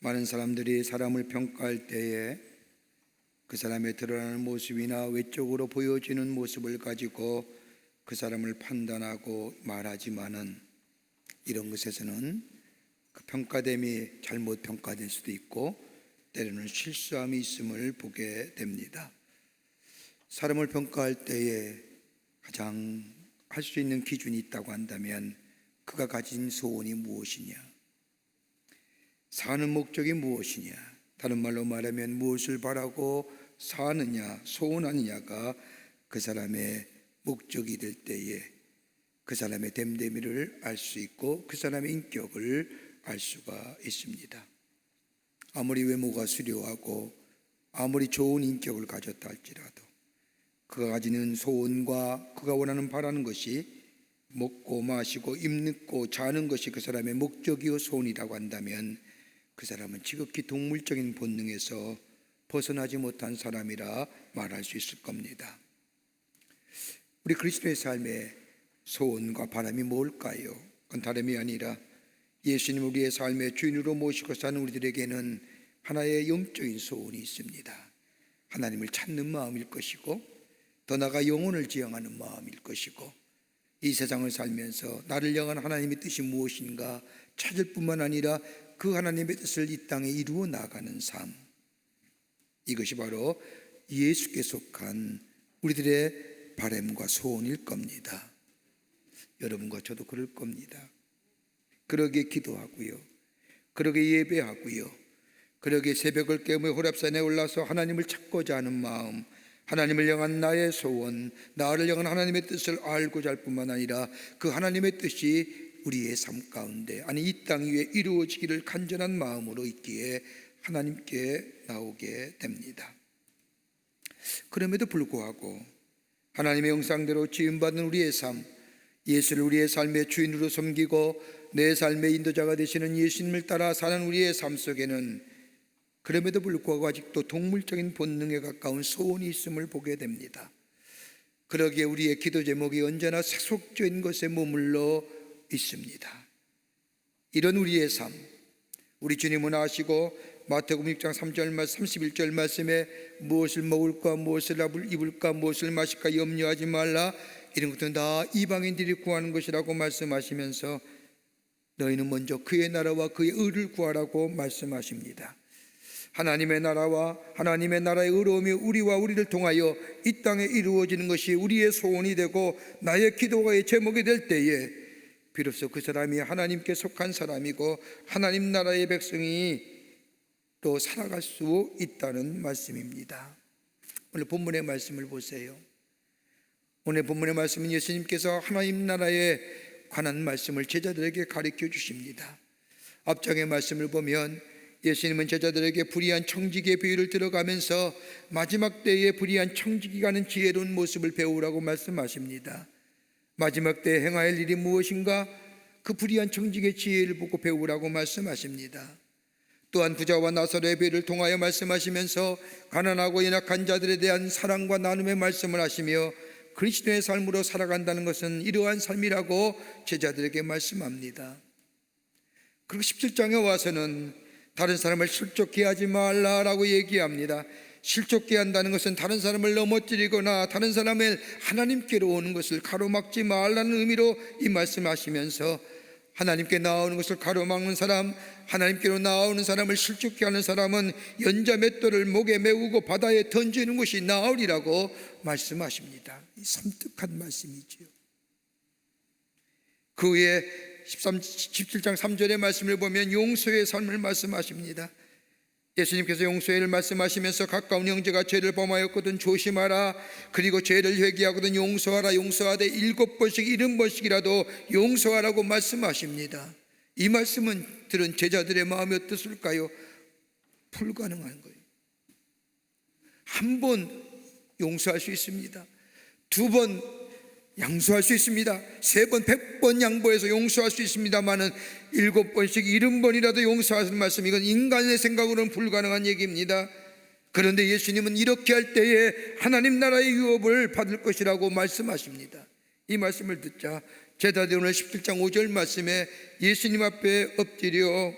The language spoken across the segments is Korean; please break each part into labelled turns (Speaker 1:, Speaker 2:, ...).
Speaker 1: 많은 사람들이 사람을 평가할 때에 그 사람의 드러나는 모습이나 외적으로 보여지는 모습을 가지고 그 사람을 판단하고 말하지만은, 이런 것에서는 그 평가됨이 잘못 평가될 수도 있고 때로는 실수함이 있음을 보게 됩니다. 사람을 평가할 때에 가장 할 수 있는 기준이 있다고 한다면 그가 가진 소원이 무엇이냐, 사는 목적이 무엇이냐, 다른 말로 말하면 무엇을 바라고 사느냐, 소원하느냐가 그 사람의 목적이 될 때에 그 사람의 됨됨이를 알 수 있고 그 사람의 인격을 알 수가 있습니다. 아무리 외모가 수려하고 아무리 좋은 인격을 가졌다 할지라도 그가 가지는 소원과 그가 원하는 바라는 것이 먹고 마시고 입는 자는 것이 그 사람의 목적이요 소원이라고 한다면 그 사람은 지극히 동물적인 본능에서 벗어나지 못한 사람이라 말할 수 있을 겁니다. 우리 그리스도의 삶의 소원과 바람이 뭘까요? 그건 다름이 아니라 예수님 우리의 삶의 주인으로 모시고 사는 우리들에게는 하나의 영적인 소원이 있습니다. 하나님을 찾는 마음일 것이고 더 나아가 영혼을 지향하는 마음일 것이고, 이 세상을 살면서 나를 향한 하나님의 뜻이 무엇인가 찾을 뿐만 아니라 그 하나님의 뜻을 이 땅에 이루어 나가는 삶, 이것이 바로 예수께 속한 우리들의 바람과 소원일 겁니다. 여러분과 저도 그럴 겁니다. 그러게 기도하고요, 그러게 예배하고요, 그러게 새벽을 깨우며 호렙산에 올라서 하나님을 찾고자 하는 마음, 하나님을 향한 나의 소원, 나를 향한 하나님의 뜻을 알고자 할 뿐만 아니라 그 하나님의 뜻이 우리의 삶 가운데, 아니 이 땅 위에 이루어지기를 간절한 마음으로 있기에 하나님께 나오게 됩니다. 그럼에도 불구하고 하나님의 형상대로 지음받은 우리의 삶, 예수를 우리의 삶의 주인으로 섬기고 내 삶의 인도자가 되시는 예수님을 따라 사는 우리의 삶 속에는 그럼에도 불구하고 아직도 동물적인 본능에 가까운 소원이 있음을 보게 됩니다. 그러기에 우리의 기도 제목이 언제나 세속적인 것에 머물러 있습니다. 이런 우리의 삶, 우리 주님은 아시고 마태복음 6장 3절 말씀 31절 말씀에 무엇을 먹을까, 무엇을 입을까, 무엇을 마실까 염려하지 말라, 이런 것들은 다 이방인들이 구하는 것이라고 말씀하시면서 너희는 먼저 그의 나라와 그의 의를 구하라고 말씀하십니다. 하나님의 나라와 하나님의 나라의 의로움이 우리와 우리를 통하여 이 땅에 이루어지는 것이 우리의 소원이 되고 나의 기도의 제목이 될 때에 비로소 그 사람이 하나님께 속한 사람이고 하나님 나라의 백성이 또 살아갈 수 있다는 말씀입니다. 오늘 본문의 말씀을 보세요. 오늘 본문의 말씀은 예수님께서 하나님 나라에 관한 말씀을 제자들에게 가르쳐 주십니다. 앞장의 말씀을 보면 예수님은 제자들에게 불의한 청지기의 비유를 들어가면서 마지막 때에 불의한 청지기가 하는 지혜로운 모습을 배우라고 말씀하십니다. 마지막 때에 행할 일이 무엇인가? 그 불의한 청지기의 지혜를 보고 배우라고 말씀하십니다. 또한 부자와 나사로의 비유를 통하여 말씀하시면서 가난하고 연약한 자들에 대한 사랑과 나눔의 말씀을 하시며 그리스도의 삶으로 살아간다는 것은 이러한 삶이라고 제자들에게 말씀합니다. 그리고 17장에 와서는 다른 사람을 실족케 하지 말라라고 얘기합니다. 실족케 한다는 것은 다른 사람을 넘어뜨리거나 다른 사람을 하나님께로 오는 것을 가로막지 말라는 의미로 이 말씀하시면서 하나님께 나오는 것을 가로막는 사람, 하나님께로 나오는 사람을 실족케 하는 사람은 연자 맷돌을 목에 메우고 바다에 던지는 것이 나으리라고 말씀하십니다. 이 섬뜩한 말씀이지요. 그 후에 17장 3절의 말씀을 보면 용서의 삶을 말씀하십니다. 예수님께서 용서를 말씀하시면서 가까운 형제가 죄를 범하였거든 조심하라, 그리고 죄를 회개하거든 용서하라, 용서하되 7번씩 70번씩이라도 용서하라고 말씀하십니다. 이 말씀은 들은 제자들의 마음이 어떻을까요? 불가능한 거예요. 한 번 용서할 수 있습니다. 2번 양수할 수 있습니다. 3번 100번 양보해서 용서할 수 있습니다만은 7번씩 70번이라도 용서하는 말씀, 이건 인간의 생각으로는 불가능한 얘기입니다. 그런데 예수님은 이렇게 할 때에 하나님 나라의 유업을 받을 것이라고 말씀하십니다. 이 말씀을 듣자 제자들이 오늘 17장 5절 말씀에 예수님 앞에 엎드려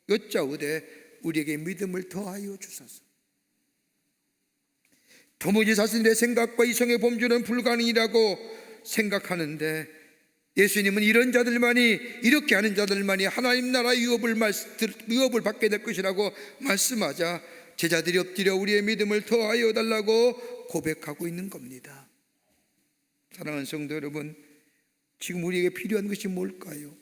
Speaker 1: 여짜오되 우리에게 믿음을 더하여 주소서. 도무지 자신의 생각과 이성의 범주는 불가능이라고 생각하는데 예수님은 이런 자들만이, 이렇게 하는 자들만이 하나님 나라의 유업을 받게 될 것이라고 말씀하자 제자들이 엎드려 우리의 믿음을 더하여 달라고 고백하고 있는 겁니다. 사랑하는 성도 여러분, 지금 우리에게 필요한 것이 뭘까요?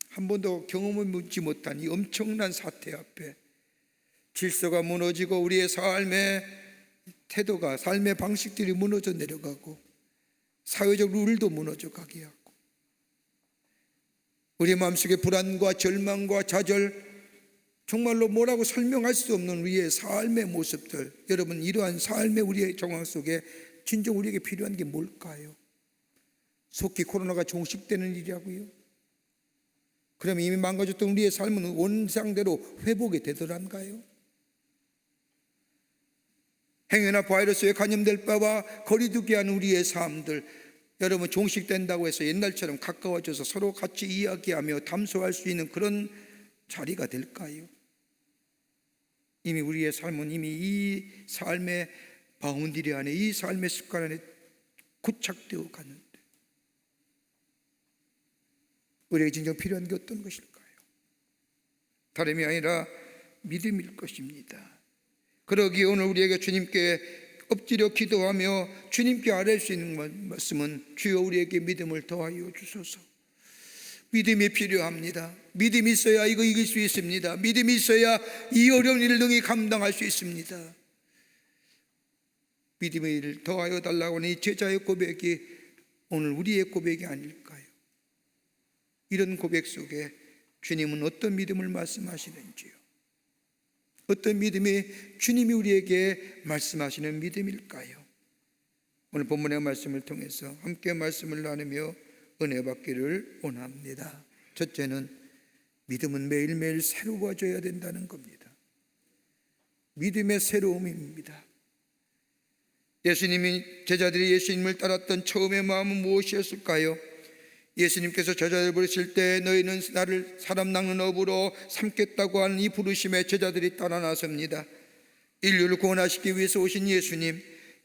Speaker 1: 한 번도 경험해보지 못한 이 엄청난 사태 앞에 질서가 무너지고 우리의 삶의 태도가, 삶의 방식들이 무너져 내려가고 사회적 룰도 무너져 가게 하고 우리 마음속에 불안과 절망과 좌절, 정말로 뭐라고 설명할 수 없는 우리의 삶의 모습들, 여러분, 이러한 삶의 우리의 정황 속에 진정 우리에게 필요한 게 뭘까요? 속히 코로나가 종식되는 일이라고요? 그럼 이미 망가졌던 우리의 삶은 원상대로 회복이 되더란가요? 행여나 바이러스에 감염될 바와 거리두기 하는 우리의 삶들, 여러분, 종식된다고 해서 옛날처럼 가까워져서 서로 같이 이야기하며 담소할 수 있는 그런 자리가 될까요? 이미 우리의 삶은 이미 이 삶의 바운드리 안에, 이 삶의 습관 안에 고착되어 가는데 우리에게 진정 필요한 게 어떤 것일까요? 다름이 아니라 믿음일 것입니다. 그러기에 오늘 우리에게 주님께 엎드려 기도하며 주님께 아뢰 수 있는 말씀은 주여 우리에게 믿음을 더하여 주소서. 믿음이 필요합니다. 믿음이 있어야 이거 이길 수 있습니다. 믿음이 있어야 이 어려운 일을 능히 감당할 수 있습니다. 믿음을 더하여 달라고 하는 이 제자의 고백이 오늘 우리의 고백이 아닐까요? 이런 고백 속에 주님은 어떤 믿음을 말씀하시는지요? 어떤 믿음이 주님이 우리에게 말씀하시는 믿음일까요? 오늘 본문의 말씀을 통해서 함께 말씀을 나누며 은혜 받기를 원합니다. 첫째는 믿음은 매일매일 새로워져야 된다는 겁니다. 믿음의 새로움입니다. 제자들이 예수님을 따랐던 처음의 마음은 무엇이었을까요? 예수님께서 제자들 부르실 때 너희는 나를 사람 낚는 어부로 삼겠다고 하는 이 부르심에 제자들이 따라 나섭니다. 인류를 구원하시기 위해서 오신 예수님,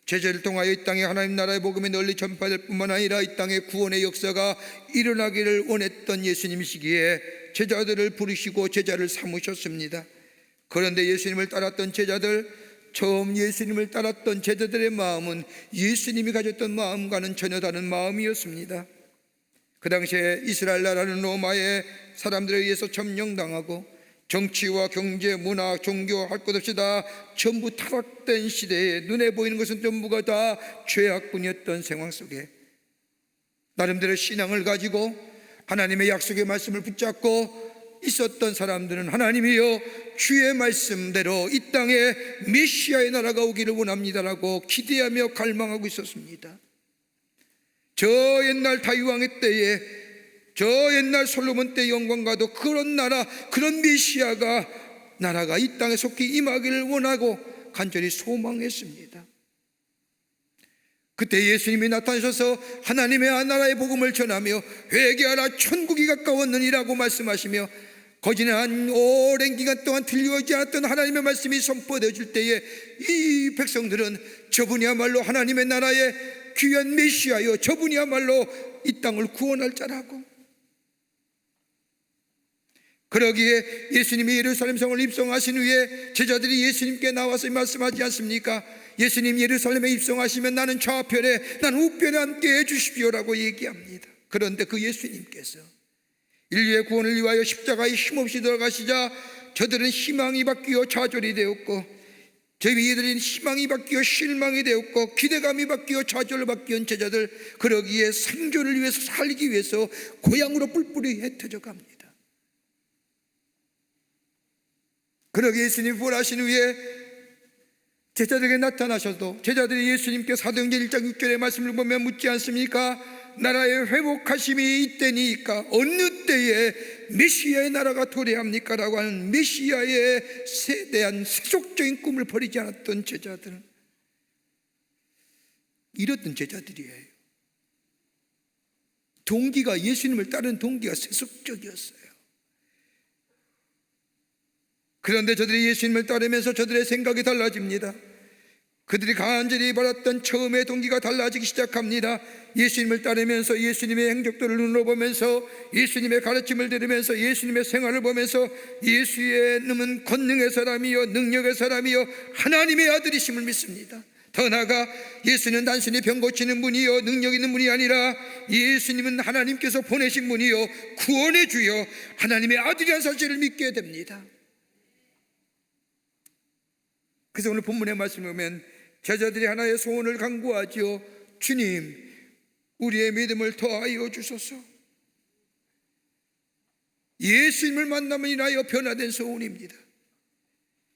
Speaker 1: 제자를 통하여 이 땅에 하나님 나라의 복음이 널리 전파될 뿐만 아니라 이 땅에 구원의 역사가 일어나기를 원했던 예수님이시기에 제자들을 부르시고 제자를 삼으셨습니다. 그런데 예수님을 따랐던 제자들, 처음 예수님을 따랐던 제자들의 마음은 예수님이 가졌던 마음과는 전혀 다른 마음이었습니다. 그 당시에 이스라엘 나라는 로마의 사람들에 의해서 점령당하고 정치와 경제, 문화, 종교 할 것 없이 다 전부 타락된 시대에 눈에 보이는 것은 전부가 다 죄악뿐이었던 상황 속에 나름대로 신앙을 가지고 하나님의 약속의 말씀을 붙잡고 있었던 사람들은 하나님이여 주의 말씀대로 이 땅에 메시아의 나라가 오기를 원합니다라고 기대하며 갈망하고 있었습니다. 저 옛날 다윗왕의 때에, 저 옛날 솔로몬 때 영광과도 그런 나라, 그런 메시아가 나라가 이 땅에 속히 임하기를 원하고 간절히 소망했습니다. 그때 예수님이 나타나셔서 하나님의 나라의 복음을 전하며 회개하라 천국이 가까웠느니라고 말씀하시며 거지난 오랜 기간 동안 들려오지 않았던 하나님의 말씀이 선포되어질 때에 이 백성들은 저분이야말로 하나님의 나라의 귀한 메시아여, 저분이야말로 이 땅을 구원할 자라고. 그러기에 예수님이 예루살렘 성을 입성하신 후에 제자들이 예수님께 나와서 말씀하지 않습니까? 예수님 예루살렘에 입성하시면 나는 좌편에, 나는 우편에 함께 해주십시오라고 얘기합니다. 그런데 그 예수님께서 인류의 구원을 위하여 십자가에 힘없이 들어가시자 저들은 희망이 바뀌어 좌절이 되었고, 저희들은 희망이 바뀌어 실망이 되었고, 기대감이 바뀌어 좌절로 바뀌은 제자들, 그러기에 생존을 위해서, 살기 위해서 고향으로 뿔뿔이 흩어져 갑니다. 그러기에 예수님이 부활하신 후에 제자들에게 나타나셔도 제자들이 예수님께 사도행전 1장 6절의 말씀을 보면 묻지 않습니까? 나라의 회복하심이 이때니까 어느 때에 메시아의 나라가 도래합니까? 라고 하는 메시아에 대한 세속적인 꿈을 버리지 않았던 제자들, 이랬던 제자들이에요. 동기가, 예수님을 따르는 동기가 세속적이었어요. 그런데 저들이 예수님을 따르면서 저들의 생각이 달라집니다. 그들이 간절히 바랐던 처음의 동기가 달라지기 시작합니다. 예수님을 따르면서 예수님의 행적들을 눈으로 보면서 예수님의 가르침을 들으면서 예수님의 생활을 보면서 예수님은 권능의 사람이요 능력의 사람이요 하나님의 아들이심을 믿습니다. 더 나아가 예수는 단순히 병 고치는 분이요 능력 있는 분이 아니라 예수님은 하나님께서 보내신 분이요 구원의 주요 하나님의 아들이라는 사실을 믿게 됩니다. 그래서 오늘 본문의 말씀을 보면 제자들이 하나의 소원을 간구하지요. 주님, 우리의 믿음을 더하여 주소서. 예수님을 만남을 인하여 변화된 소원입니다.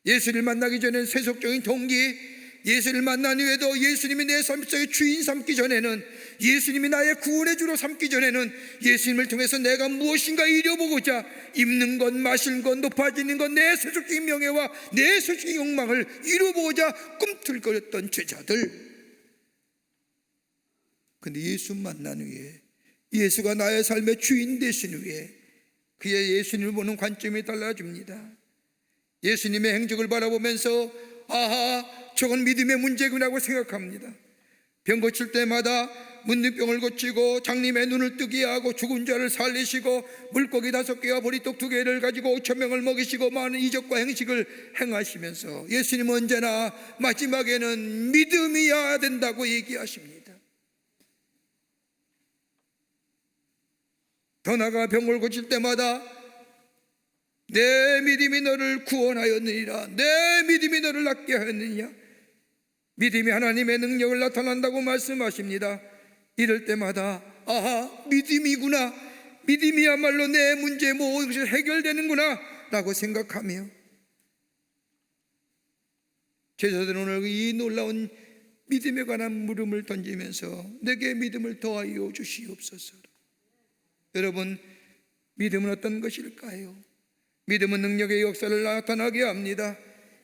Speaker 1: 예수를 만나기 전에는 세속적인 동기, 예수를 만난 후에도 예수님이 내 삶 속의 주인 삼기 전에는, 예수님이 나의 구원의 주로 삼기 전에는 예수님을 통해서 내가 무엇인가 이뤄보고자 입는 것, 마시는 것, 높아지는 것, 내 세속적인 명예와 내 세속적인 욕망을 이뤄보고자 꿈틀거렸던 제자들. 근데 예수 만난 후에, 예수가 나의 삶의 주인 되신 후에 그의 예수님을 보는 관점이 달라집니다. 예수님의 행적을 바라보면서 아하, 저건 믿음의 문제구나고 생각합니다. 병 고칠 때마다 문둥병을 고치고 장님의 눈을 뜨게 하고 죽은 자를 살리시고 물고기 5개와 보리떡 2개를 가지고 5,000명을 먹이시고 많은 이적과 행식을 행하시면서 예수님은 언제나 마지막에는 믿음이어야 된다고 얘기하십니다. 더 나아가 병을 고칠 때마다 내 믿음이 너를 구원하였느니라, 내 믿음이 너를 낫게 하였느냐, 믿음이 하나님의 능력을 나타난다고 말씀하십니다. 이럴 때마다 아하, 믿음이구나, 믿음이야말로 내 문제 모든 것이 해결되는구나 라고 생각하며 제자들은 오늘 이 놀라운 믿음에 관한 물음을 던지면서 내게 믿음을 더하여 주시옵소서. 여러분, 믿음은 어떤 것일까요? 믿음은 능력의 역사를 나타나게 합니다.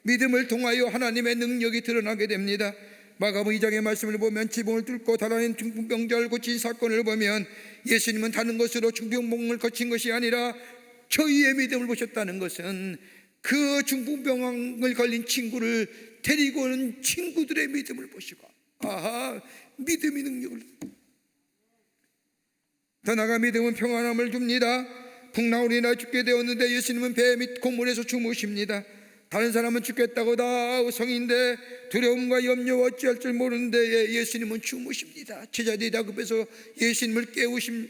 Speaker 1: 믿음을 통하여 하나님의 능력이 드러나게 됩니다. 마가복음 2장의 말씀을 보면 지붕을 뚫고 달아낸 중풍병자를 고친 사건을 보면 예수님은 다른 것으로 중풍병을 고친 것이 아니라 저희의 믿음을 보셨다는 것은 그 중풍병을 걸린 친구를 데리고 오는 친구들의 믿음을 보시고, 아하, 믿음이 능력을. 더 나아가 믿음은 평안함을 줍니다. 풍랑으로 죽게 되었는데 예수님은 배 밑 고문에서 주무십니다. 다른 사람은 죽겠다고 다 의성인데 두려움과 염려와 어찌할 줄 모르는데 예수님은 주무십니다. 제자들이 다급해서 예수님을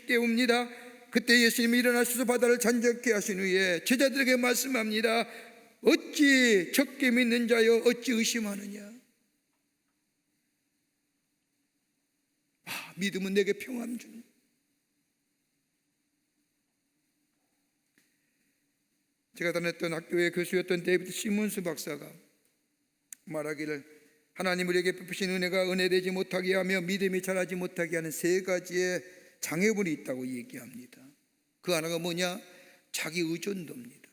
Speaker 1: 깨웁니다. 그때 예수님이 일어나셔서 바다를 잔적케 하신 후에 제자들에게 말씀합니다. 어찌 적게 믿는 자여 어찌 의심하느냐. 믿음은 내게 평안 줍니다. 제가 다녔던 학교의 교수였던 데이비드 시몬스 박사가 말하기를 하나님 우리에게 베푸신 은혜가 은혜되지 못하게 하며 믿음이 자라지 못하게 하는 3가지의 장애물이 있다고 얘기합니다. 그 하나가 뭐냐? 자기 의존도입니다.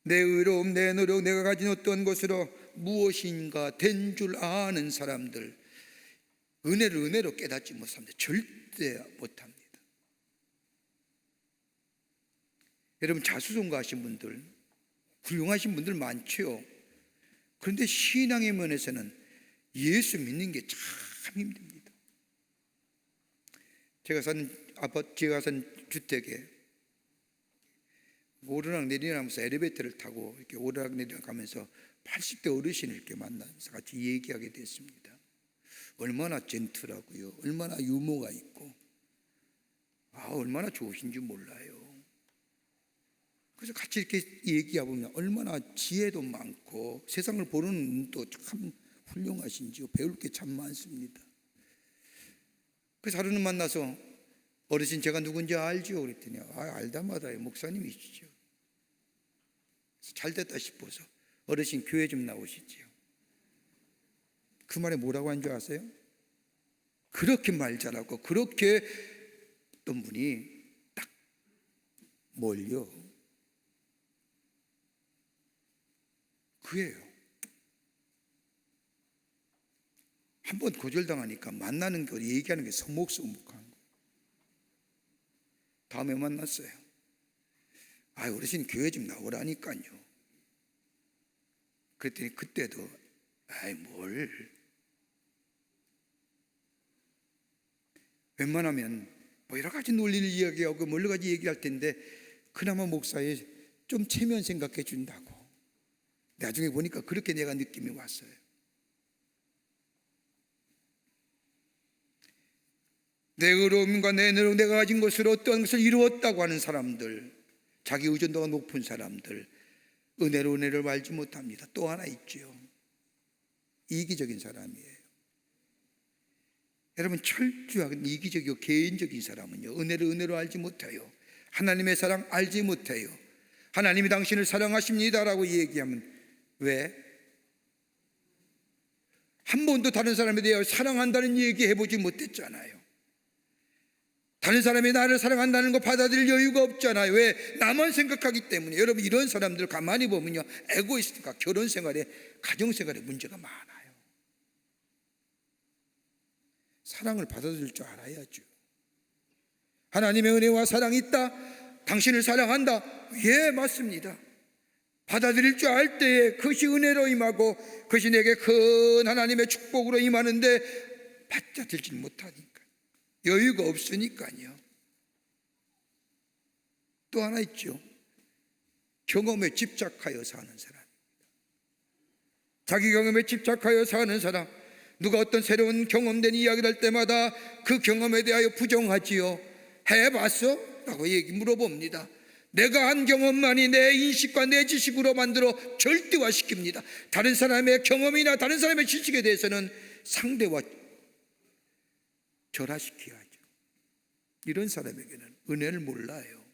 Speaker 1: 내 의로움, 내 노력, 내가 가진 어떤 것으로 무엇인가 된 줄 아는 사람들, 은혜를 은혜로 깨닫지 못합니다. 절대 못합니다. 여러분, 자수성가하신 분들, 훌륭하신 분들 많죠. 그런데 신앙의 면에서는 예수 믿는 게 참 힘듭니다. 제가 산 주택에 오르락 내리락 하면서 엘리베이터를 타고 이렇게 오르락 내리락 하면서 80대 어르신을 이렇게 만나서 같이 얘기하게 됐습니다. 얼마나 젠틀하고요, 얼마나 유머가 있고, 얼마나 좋으신지 몰라요. 그래서 같이 이렇게 얘기해보면 얼마나 지혜도 많고 세상을 보는 눈도 참 훌륭하신지요. 배울 게 참 많습니다. 그래서 하루는 만나서 어르신 제가 누군지 알죠? 그랬더니 알다마다요, 목사님이시죠. 잘됐다 싶어서 어르신 교회 좀 나오시지요. 그 말에 뭐라고 한 줄 아세요? 그렇게 말 잘하고 그렇게 어떤 분이 딱 뭘요? 그예요. 한번 거절당하니까 만나는 거, 얘기하는 게 서먹서먹한 거예요. 다음에 만났어요. 어르신 교회 좀 나오라니까요. 그랬더니 그때도 뭘, 웬만하면 여러 가지 논리를 이야기하고 여러 가지 얘기할 텐데 그나마 목사의 좀 체면 생각해 준다고. 나중에 보니까 그렇게 내가 느낌이 왔어요. 내 의로움과 내 은혜로 내가 가진 것으로 어떤 것을 이루었다고 하는 사람들, 자기 의존도가 높은 사람들, 은혜로 은혜를 알지 못합니다. 또 하나 있죠. 이기적인 사람이에요. 여러분, 철저하게 이기적이고 개인적인 사람은요, 은혜로 알지 못해요. 하나님의 사랑 알지 못해요. 하나님이 당신을 사랑하십니다라고 얘기하면 왜? 한 번도 다른 사람에 대해 사랑한다는 얘기 해보지 못했잖아요. 다른 사람이 나를 사랑한다는 거 받아들일 여유가 없잖아요. 왜? 나만 생각하기 때문에. 여러분, 이런 사람들 가만히 보면요, 에고이스트가 결혼생활에, 가정생활에 문제가 많아요. 사랑을 받아들일 줄 알아야죠. 하나님의 은혜와 사랑이 있다? 당신을 사랑한다? 예, 맞습니다. 받아들일 줄 알 때에 그것이 은혜로 임하고 그것이 내게 큰 하나님의 축복으로 임하는데 받아들이지 못하니까, 여유가 없으니까요. 또 하나 있죠. 경험에 집착하여 사는 사람. 자기 경험에 집착하여 사는 사람. 누가 어떤 새로운 경험된 이야기를 할 때마다 그 경험에 대하여 부정하지요. 해봤어? 라고 물어봅니다. 내가 한 경험만이 내 인식과 내 지식으로 만들어 절대화시킵니다. 다른 사람의 경험이나 다른 사람의 지식에 대해서는 상대와 절하시켜야 하죠. 이런 사람에게는 은혜를 몰라요.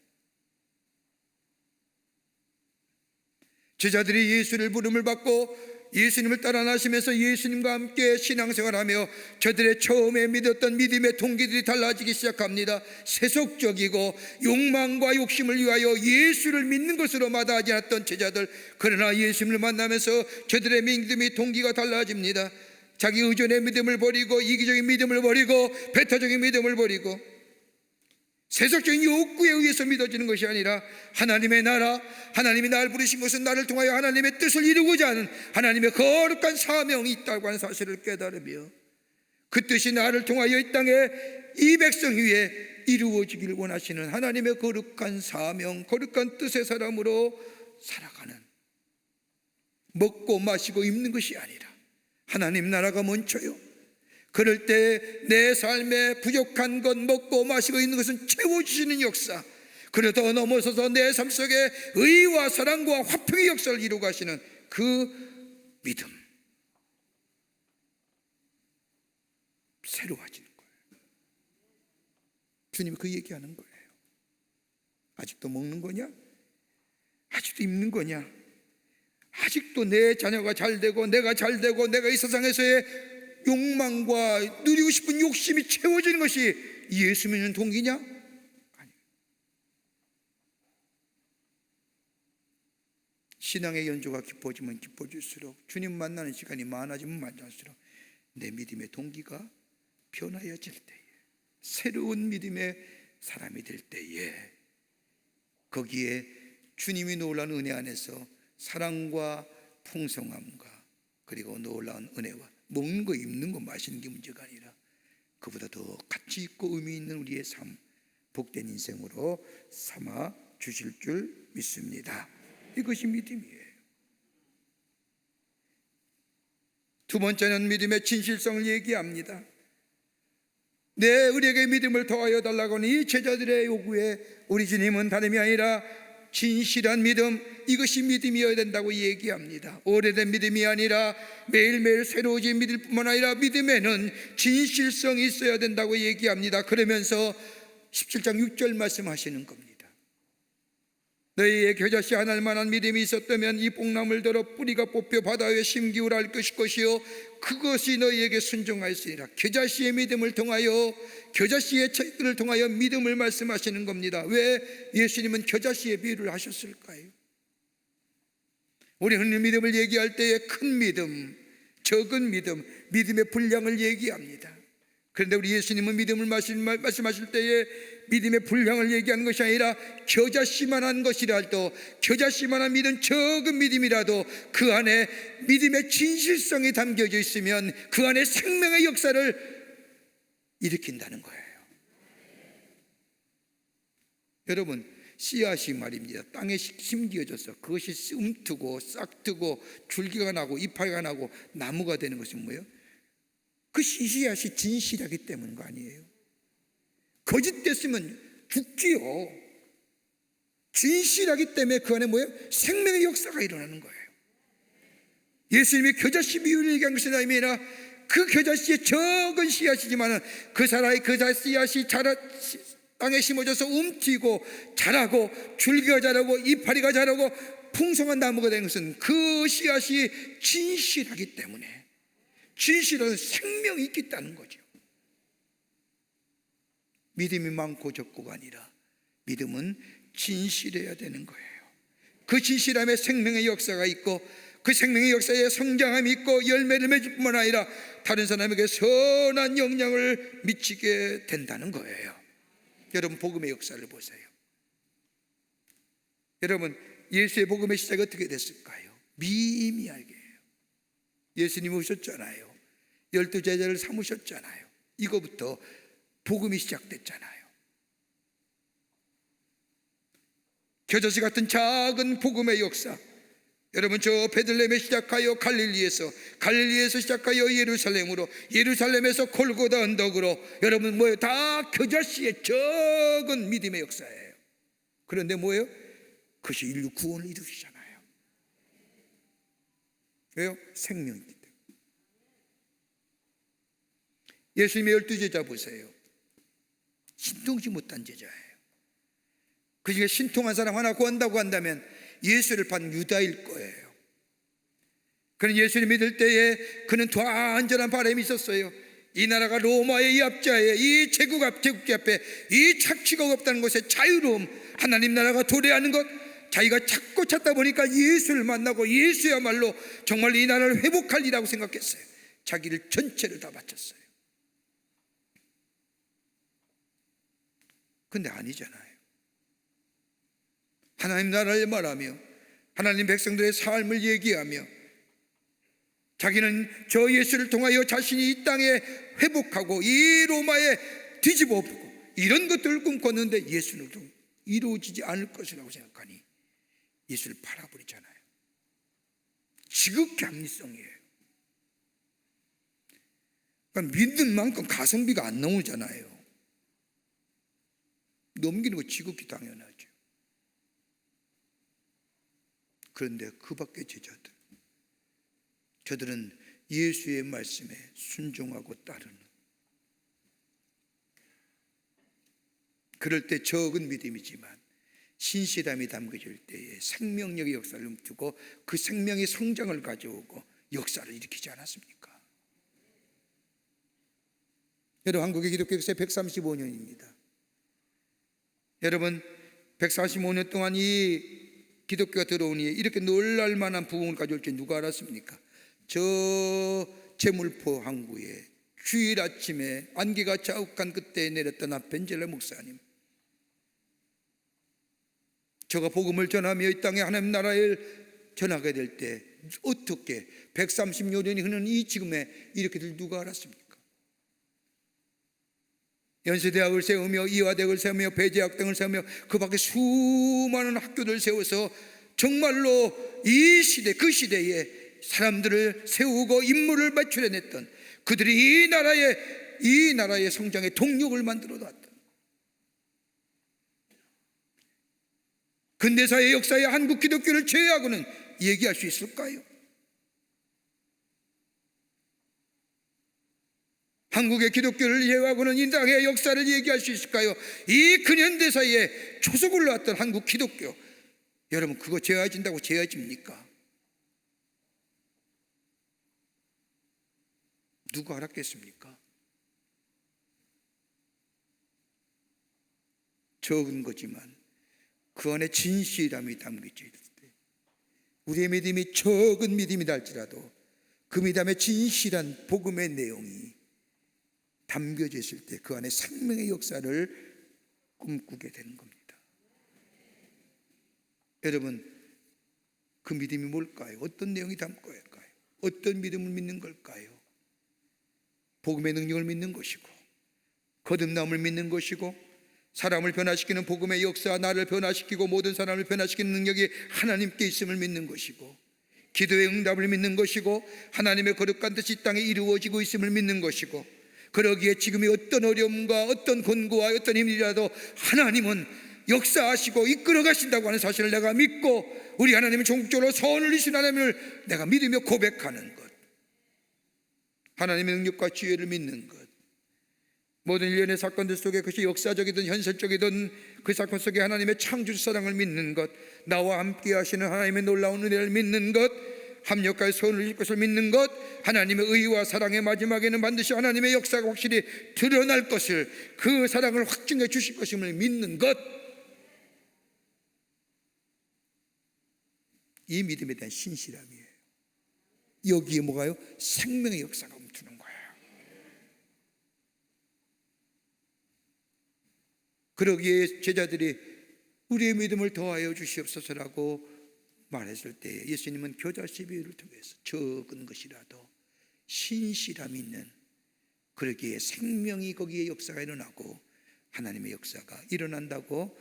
Speaker 1: 제자들이 예수를 부름을 받고 예수님을 따라 나시면서 예수님과 함께 신앙생활하며 저들의 처음에 믿었던 믿음의 동기들이 달라지기 시작합니다. 세속적이고 욕망과 욕심을 위하여 예수를 믿는 것으로 마다하지 않았던 제자들, 그러나 예수님을 만나면서 저들의 믿음의 동기가 달라집니다. 자기 의존의 믿음을 버리고, 이기적인 믿음을 버리고, 배타적인 믿음을 버리고, 세속적인 욕구에 의해서 믿어지는 것이 아니라 하나님의 나라, 하나님이 나를 부르신 것은 나를 통하여 하나님의 뜻을 이루고자 하는 하나님의 거룩한 사명이 있다고 하는 사실을 깨달으며 그 뜻이 나를 통하여 이 땅에 이 백성 위에 이루어지기를 원하시는 하나님의 거룩한 사명, 거룩한 뜻의 사람으로 살아가는, 먹고 마시고 입는 것이 아니라 하나님 나라가 먼저요. 그럴 때 내 삶에 부족한 것, 먹고 마시고 있는 것은 채워주시는 역사, 그리고 더 넘어서서 내 삶 속에 의와 사랑과 화평의 역사를 이루고 가시는 그 믿음, 새로워지는 거예요. 주님이 그 얘기하는 거예요. 아직도 먹는 거냐? 아직도 입는 거냐? 아직도 내 자녀가 잘 되고 내가 잘 되고 내가 이 세상에서의 욕망과 누리고 싶은 욕심이 채워지는 것이 예수 믿는 동기냐? 아니. 신앙의 연조가 깊어지면 깊어질수록, 주님 만나는 시간이 많아지면 많아질수록 내 믿음의 동기가 변화해질 때에, 새로운 믿음의 사람이 될 때에, 거기에 주님이 놀라운 은혜 안에서 사랑과 풍성함과 그리고 놀라운 은혜와, 먹는 거, 입는 거, 마시는 게 문제가 아니라 그보다 더 가치 있고 의미 있는 우리의 삶, 복된 인생으로 삼아 주실 줄 믿습니다. 이것이 믿음이에요. 두 번째는 믿음의 진실성을 얘기합니다. 내 우리에게 믿음을 더하여 달라고 하는 이 제자들의 요구에 우리 주님은 다름이 아니라 진실한 믿음, 이것이 믿음이어야 된다고 얘기합니다. 오래된 믿음이 아니라 매일매일 새로워진 믿을 뿐만 아니라 믿음에는 진실성이 있어야 된다고 얘기합니다. 그러면서 17장 6절 말씀하시는 겁니다. 너희의 겨자씨 하나일 만한 믿음이 있었다면 이 뽕나무를 들어 뿌리가 뽑혀 바다 위에 심기울 할 것이요 그것이 너희에게 순종하였으리라. 겨자씨의 믿음을 통하여, 겨자씨의 책들을 통하여 믿음을 말씀하시는 겁니다. 왜 예수님은 겨자씨의 비유를 하셨을까요? 우리 흔히 믿음을 얘기할 때에 큰 믿음, 적은 믿음, 믿음의 분량을 얘기합니다. 그런데 우리 예수님은 믿음을 말씀하실 때에 믿음의 분량을 얘기하는 것이 아니라 겨자씨만한 것이라 할도 겨자씨만한 믿음, 적은 믿음이라도 그 안에 믿음의 진실성이 담겨져 있으면 그 안에 생명의 역사를 일으킨다는 거예요. 여러분, 씨앗이 말입니다. 땅에 심겨져서 그것이 움트고 싹트고 줄기가 나고 이파리가 나고 나무가 되는 것은 뭐예요? 그 씨앗이 진실하기 때문인 거 아니에요? 거짓됐으면 죽지요. 진실하기 때문에 그 안에 뭐예요? 생명의 역사가 일어나는 거예요. 예수님이 겨자씨 비유를 얘기한 것이 아니라 그 겨자씨의 적은 씨앗이지만 그 사람의 겨자 씨앗이 땅에 심어져서 움트이고 자라고 줄기가 자라고 이파리가 자라고 풍성한 나무가 되는 것은 그 씨앗이 진실하기 때문에, 진실한 생명이 있겠다는 거죠. 믿음이 많고 적고가 아니라 믿음은 진실해야 되는 거예요. 그 진실함에 생명의 역사가 있고 그 생명의 역사에 성장함이 있고 열매를 맺을 뿐만 아니라 다른 사람에게 선한 영향을 미치게 된다는 거예요. 여러분, 복음의 역사를 보세요. 여러분, 예수의 복음의 시작이 어떻게 됐을까요? 미미하게 예수님이 오셨잖아요. 12제자를 삼으셨잖아요. 이거부터 복음이 시작됐잖아요. 겨자씨 같은 작은 복음의 역사, 여러분, 저 베들레헴에 시작하여 갈릴리에서 시작하여 예루살렘으로, 예루살렘에서 골고다 언덕으로, 여러분 뭐예요? 다 겨자씨의 적은 믿음의 역사예요. 그런데 뭐예요? 그것이 인류 구원을 이루시잖아요. 왜요? 생명이기 때문에. 예수님의 12제자 보세요. 신통치 못한 제자예요. 그 중에 신통한 사람 하나 구한다고 한다면 예수를 받는 유다일 거예요. 그는 예수를 믿을 때에 그는 완전한 바람이 있었어요. 이 나라가 로마의 이합자에, 이 제국제 앞에 이 착취가 없다는 것에 자유로움, 하나님 나라가 도래하는 것, 자기가 찾고 찾다 보니까 예수를 만나고 예수야말로 정말 이 나라를 회복할 일이라고 생각했어요. 자기를 전체를 다 바쳤어요. 근데 아니잖아요. 하나님 나라를 말하며 하나님 백성들의 삶을 얘기하며 자기는 저 예수를 통하여 자신이 이 땅에 회복하고 이 로마에 뒤집어 엎고 이런 것들을 꿈꿨는데 예수는 이루어지지 않을 것이라고 생각하니 예수를 팔아버리잖아요. 지극히 합리성이에요. 그러니까 믿는 만큼 가성비가 안 나오잖아요. 넘기는 거 지극히 당연하죠. 그런데 그 밖의 제자들, 저들은 예수의 말씀에 순종하고 따르는, 그럴 때 적은 믿음이지만 신실함이 담겨질 때에 생명력의 역사를 두고 그 생명의 성장을 가져오고 역사를 일으키지 않았습니까? 여러분, 한국의 기독교 역사 135년입니다. 여러분, 145년 동안 이 기독교가 들어오니 이렇게 놀랄 만한 부흥을 가져올 줄 누가 알았습니까? 저 제물포 항구에 주일 아침에 안개가 자욱한 그때 내렸던 아펜젤레 목사님, 저가 복음을 전하며 이 땅에 하나님 나라를 전하게 될 때 어떻게 130여 년이 흐른 이 지금에 이렇게 될 누가 알았습니까? 연세대학을 세우며 이화대학을 세우며 배재학 등을 세우며 그 밖에 수많은 학교를 세워서 정말로 이 시대, 그 시대에 사람들을 세우고 인물을 배출해냈던 그들이 이 나라의 성장의 동력을 만들어 놨던, 근대사의 역사에 한국 기독교를 제외하고는 얘기할 수 있을까요? 한국의 기독교를 제외하고는 이 땅의 역사를 얘기할 수 있을까요? 이 근현대사에 초석을 놨던 한국 기독교, 여러분, 그거 제외해진다고 제외해집니까? 누가 알았겠습니까? 적은 거지만 그 안에 진실함이 담겨져 있을 때, 우리의 믿음이 적은 믿음이다 할지라도 그 믿음의 진실한 복음의 내용이 담겨져 있을 때 그 안에 생명의 역사를 꿈꾸게 되는 겁니다. 여러분, 그 믿음이 뭘까요? 어떤 내용이 담고 있을까요? 어떤 믿음을 믿는 걸까요? 복음의 능력을 믿는 것이고, 거듭남을 믿는 것이고, 사람을 변화시키는 복음의 역사, 나를 변화시키고 모든 사람을 변화시키는 능력이 하나님께 있음을 믿는 것이고, 기도의 응답을 믿는 것이고, 하나님의 거룩한 뜻이 이 땅에 이루어지고 있음을 믿는 것이고, 그러기에 지금이 어떤 어려움과 어떤 권고와 어떤 힘이라도 하나님은 역사하시고 이끌어 가신다고 하는 사실을 내가 믿고, 우리 하나님은 종국적으로 선을 이루신 하나님을 내가 믿으며 고백하는 것, 하나님의 능력과 지혜를 믿는 것, 모든 일련의 사건들 속에 그것이 역사적이든 현실적이든 그 사건 속에 하나님의 창조 사랑을 믿는 것, 나와 함께 하시는 하나님의 놀라운 은혜를 믿는 것, 합력하여 선을 이룰 것을 믿는 것, 하나님의 의와 사랑의 마지막에는 반드시 하나님의 역사가 확실히 드러날 것을, 그 사랑을 확증해 주실 것임을 믿는 것, 이 믿음에 대한 신실함이에요. 여기에 뭐가요? 생명의 역사가 움트는 거예요. 그러기에 제자들이 우리의 믿음을 더하여 주시옵소서라고 말했을 때 예수님은 겨자씨 비유를 통해서 적은 것이라도 신실함이 있는, 그러기에 생명이 거기에 역사가 일어나고 하나님의 역사가 일어난다고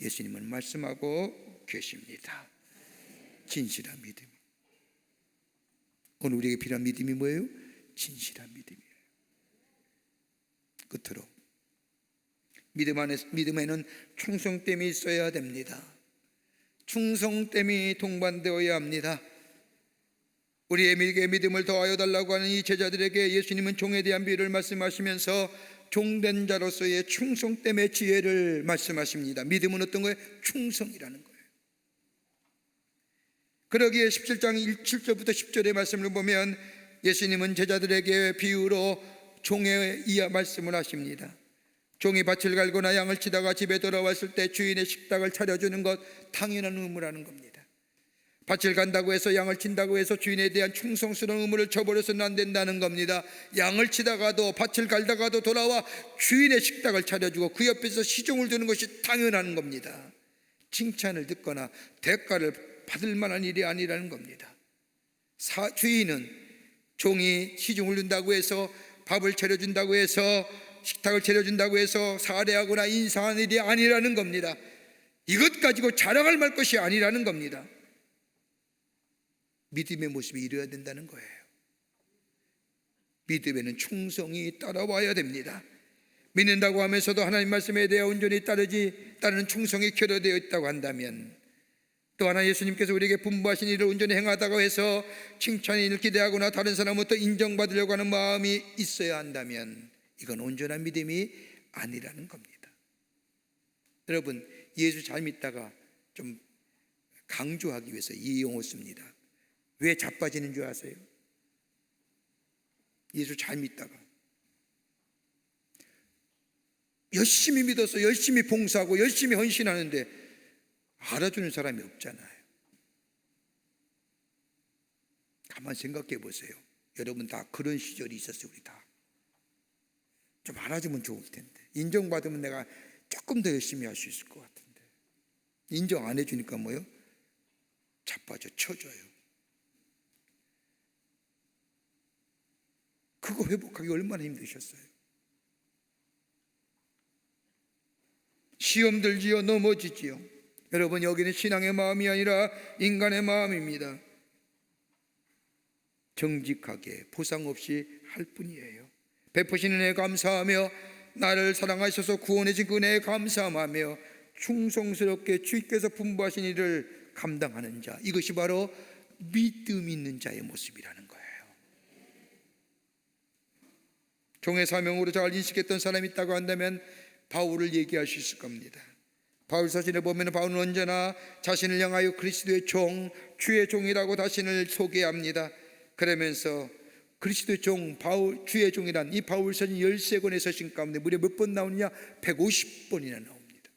Speaker 1: 예수님은 말씀하고 계십니다. 진실한 믿음. 오늘 우리에게 필요한 믿음이 뭐예요? 진실한 믿음이에요. 끝으로 믿음에는 충성됨이 있어야 됩니다. 충성됨이 동반되어야 합니다. 우리에게 믿음을 더하여 달라고 하는 이 제자들에게 예수님은 종에 대한 비유를 말씀하시면서 종된 자로서의 충성됨의 지혜를 말씀하십니다. 믿음은 어떤 거예요? 충성이라는 거예요. 그러기에 17장 7절부터 10절의 말씀을 보면 예수님은 제자들에게 비유로 종에 이어 말씀을 하십니다. 종이 밭을 갈거나 양을 치다가 집에 돌아왔을 때 주인의 식탁을 차려주는 것, 당연한 의무라는 겁니다. 밭을 간다고 해서 양을 친다고 해서 주인에 대한 충성스러운 의무를 저버려서는 안 된다는 겁니다. 양을 치다가도 밭을 갈다가도 돌아와 주인의 식탁을 차려주고 그 옆에서 시종을 두는 것이 당연한 겁니다. 칭찬을 듣거나 대가를 받을 만한 일이 아니라는 겁니다. 주인은 종이 시중을 둔다고 해서, 밥을 차려준다고 해서, 식탁을 차려준다고 해서 사례하거나 인사하는 일이 아니라는 겁니다. 이것 가지고 자랑할 말 것이 아니라는 겁니다. 믿음의 모습이 이루어야 된다는 거예요. 믿음에는 충성이 따라와야 됩니다. 믿는다고 하면서도 하나님 말씀에 대해 온전히 따르는 충성이 결여되어 있다고 한다면, 또 하나 예수님께서 우리에게 분부하신 일을 온전히 행하다고 해서 칭찬을 기대하거나 다른 사람부터 인정받으려고 하는 마음이 있어야 한다면 이건 온전한 믿음이 아니라는 겁니다. 여러분, 예수 잘 믿다가 좀 강조하기 위해서 이 용어 씁니다. 왜 자빠지는 줄 아세요? 예수 잘 믿다가 열심히 믿어서 열심히 봉사하고 열심히 헌신하는데 알아주는 사람이 없잖아요. 가만 생각해 보세요. 여러분 다 그런 시절이 있었어요. 우리 다 좀 알아주면 좋을 텐데, 인정받으면 내가 조금 더 열심히 할 수 있을 것 같은데, 인정 안 해주니까 뭐요? 자빠져 쳐줘요. 그거 회복하기 얼마나 힘드셨어요? 시험 들지요, 넘어지지요. 여러분, 여기는 신앙의 마음이 아니라 인간의 마음입니다. 정직하게 보상 없이 할 뿐이에요. 베푸시는 은혜에 감사하며 나를 사랑하셔서 구원해 주신 그 은혜에 감사하며 충성스럽게 주께서 분부하신 일을 감당하는 자, 이것이 바로 믿음 있는 자의 모습이라는 거예요. 종의 사명으로 잘 인식했던 사람이 있다고 한다면 바울을 얘기할 수 있을 겁니다. 바울 사진을 보면 바울은 언제나 자신을 향하여 그리스도의 종, 주의 종이라고 자신을 소개합니다. 그러면서 그리스도의 종, 바울, 주의 종이란 이 바울 사진 13권의 서신 가운데 무려 몇 번 나오느냐? 150번이나 나옵니다.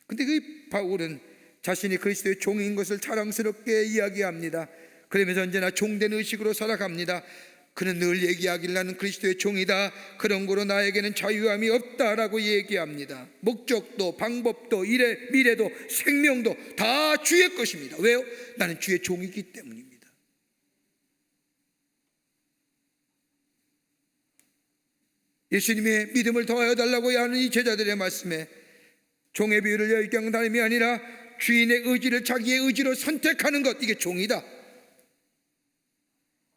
Speaker 1: 근데 그 바울은 자신이 그리스도의 종인 것을 자랑스럽게 이야기합니다. 그러면서 언제나 종된 의식으로 살아갑니다. 그는 늘 얘기하길 나는 그리스도의 종이다. 그런 거로 나에게는 자유함이 없다라고 얘기합니다. 목적도 방법도 미래도 생명도 다 주의 것입니다. 왜요? 나는 주의 종이기 때문입니다. 예수님의 믿음을 더하여 달라고 하는 이 제자들의 말씀에 종의 비유를 열경담이 아니라 주인의 의지를 자기의 의지로 선택하는 것, 이게 종이다.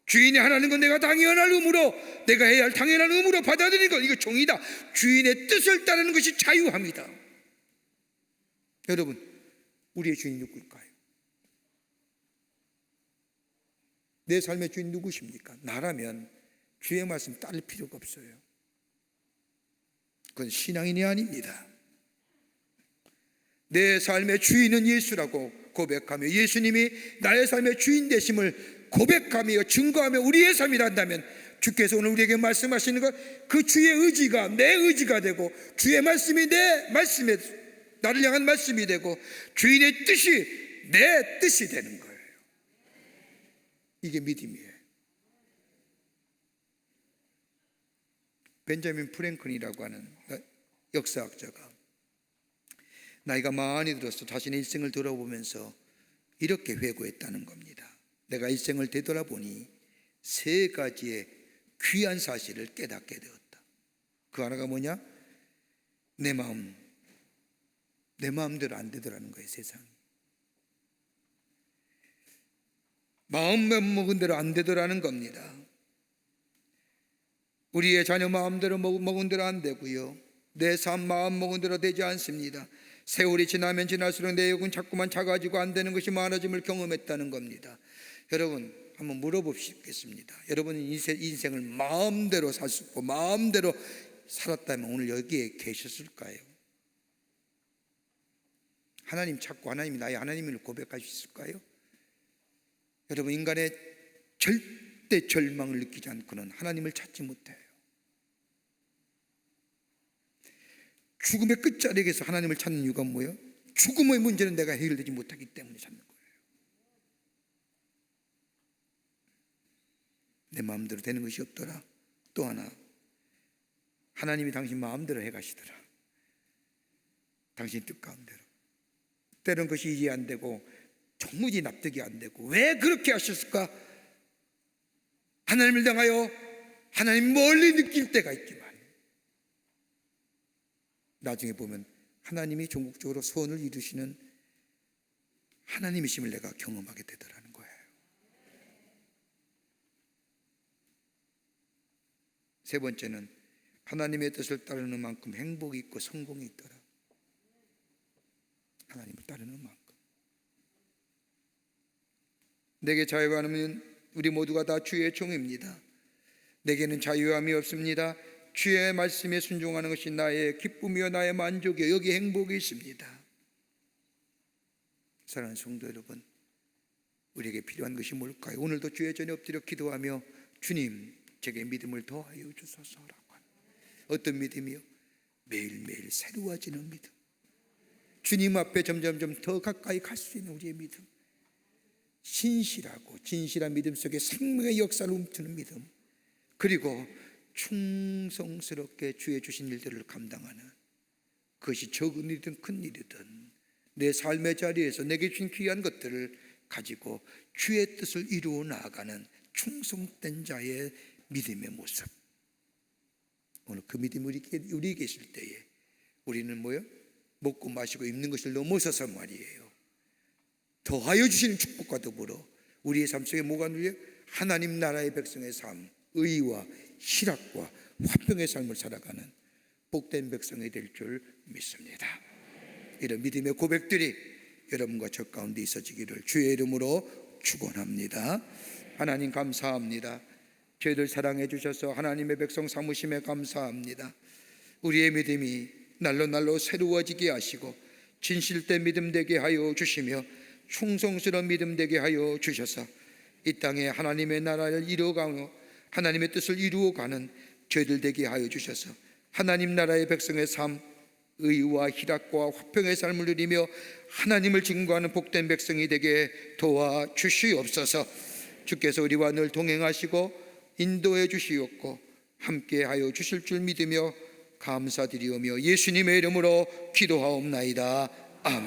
Speaker 1: 주인이 하라는 건 내가 당연한 의무로, 내가 해야 할 당연한 의무로 받아들이는 것, 이거 종이다. 주인의 뜻을 따르는 것이 자유함이다. 여러분, 우리의 주인이 누굴까요? 내 삶의 주인 누구십니까? 나라면 주의 말씀 따를 필요가 없어요. 그건 신앙인이 아닙니다. 내 삶의 주인은 예수라고 고백하며 예수님이 나의 삶의 주인 되심을 고백하며 증거하며 우리의 삶이란다면, 주께서 오늘 우리에게 말씀하시는 것, 그 주의 의지가 내 의지가 되고 주의 말씀이 내 말씀에, 나를 향한 말씀이 되고 주인의 뜻이 내 뜻이 되는 거예요. 이게 믿음이에요. 벤자민 프랭클이라고 하는 역사학자가 나이가 많이 들어서 자신의 일생을 돌아보면서 이렇게 회고했다는 겁니다. 내가 일생을 되돌아보니 3가지의 귀한 사실을 깨닫게 되었다. 그 하나가 뭐냐? 내 마음대로 안 되더라는 거예요. 세상이 마음 먹은 대로 안 되더라는 겁니다. 우리의 자녀 마음대로 먹은 대로 안 되고요, 내 삶 마음 먹은 대로 되지 않습니다. 세월이 지나면 지날수록 내 욕은 자꾸만 작아지고 안 되는 것이 많아짐을 경험했다는 겁니다. 여러분, 한번 물어보시겠습니다. 여러분은 인생을 마음대로 살았고 마음대로 살았다면 오늘 여기에 계셨을까요? 하나님 찾고 하나님이 나의 하나님을 고백할 수 있을까요? 여러분, 인간의 절대 절망을 느끼지 않고는 하나님을 찾지 못해요. 죽음의 끝자락에서 하나님을 찾는 이유가 뭐예요? 죽음의 문제는 내가 해결되지 못하기 때문에 찾는 거예요. 내 마음대로 되는 것이 없더라. 또 하나, 하나님이 당신 마음대로 해가시더라. 당신 뜻 가운데로. 때론 그것이 이해 안 되고 도무지 납득이 안 되고 왜 그렇게 하셨을까? 하나님을 향하여 하나님 멀리 느낄 때가 있지만 나중에 보면 하나님이 종국적으로 소원을 이루시는 하나님이심을 내가 경험하게 되더라는 거예요. 세 번째는 하나님의 뜻을 따르는 만큼 행복이 있고 성공이 있더라. 하나님을 따르는 만큼. 내게 자유가 없으면 우리 모두가 다 주의 종입니다. 내게는 자유함이 없습니다. 주의 말씀에 순종하는 것이 나의 기쁨이요 나의 만족이요, 여기 행복이 있습니다. 사랑하는 성도 여러분, 우리에게 필요한 것이 뭘까요? 오늘도 주의 전에 엎드려 기도하며 주님, 제게 믿음을 더하여 주소서라고 하는, 어떤 믿음이요? 매일매일 새로워지는 믿음, 주님 앞에 점점점 더 가까이 갈 수 있는 우리의 믿음, 신실하고 진실한 믿음 속에 생명의 역사를 움트는 믿음, 그리고 충성스럽게 주의 주신 일들을 감당하는, 그것이 적은 일이든 큰 일이든 내 삶의 자리에서 내게 주신 귀한 것들을 가지고 주의 뜻을 이루어 나아가는 충성된 자의 믿음의 모습. 오늘 그 믿음이 우리 계실 때에 우리는 뭐예요? 먹고 마시고 입는 것을 넘어서서 말이에요, 더하여 주시는 축복과 더불어 우리의 삶 속에 뭐가 누려요? 하나님 나라의 백성의 삶, 의와 희락과 화평의 삶을 살아가는 복된 백성이 될 줄 믿습니다. 이런 믿음의 고백들이 여러분과 저 가운데 있어지기를 주의 이름으로 축원합니다. 하나님 감사합니다. 저희들 사랑해 주셔서 하나님의 백성 삼으심에 감사합니다. 우리의 믿음이 날로 새로워지게 하시고 진실된 믿음 되게 하여 주시며 충성스러운 믿음 되게 하여 주셔서 이 땅에 하나님의 나라를 이루어가며 하나님의 뜻을 이루어가는 저희들 되게 하여 주셔서 하나님 나라의 백성의 삶, 의와 희락과 화평의 삶을 누리며 하나님을 증거하는 복된 백성이 되게 도와주시옵소서. 주께서 우리와 늘 동행하시고 인도해 주시옵고 함께하여 주실 줄 믿으며 감사드리오며 예수님의 이름으로 기도하옵나이다. 아멘.